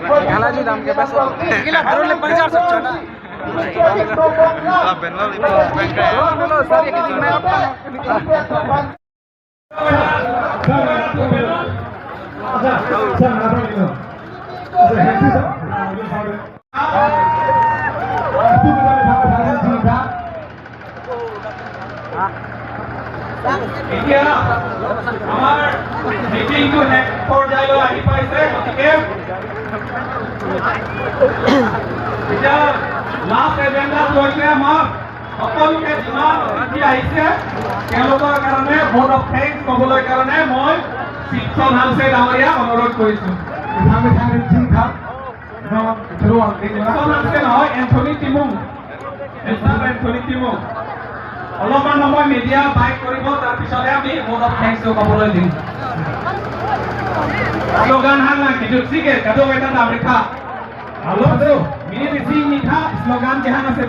मेघालय दाम के पास गिला धरले 50 छ ना बोलो सर एक दिन में এতিয়া আমাৰ মিটিংটো নেক্সট পৰ্যায়লৈ আহি পাইছে গতিকে এতিয়া লাষ্ট এজেণ্ডাত লৈছে আমাৰ সকলোকে যিমান অতিথি আহিছে তেওঁলোকৰ কাৰণে ভোট অফ থেংকছ ক'বলৈ কাৰণে মই শিক্ষণ হালছে ডাঙৰীয়া অনুৰোধ কৰিছোঁ নহয় এন্থনী টিমুং এন্থনী টিমুং অলপমান সময় মিডিয়া বাইক কৰিব তাৰপিছতে আমি ভোট অফ থেংকছ ক'বলৈ দিম স্লোগান হাল না কিছু ঠিক আছে কাদো এটা নাম রেখা হ্যালো মিনি মিছি মিঠা স্লোগান যেহান আছে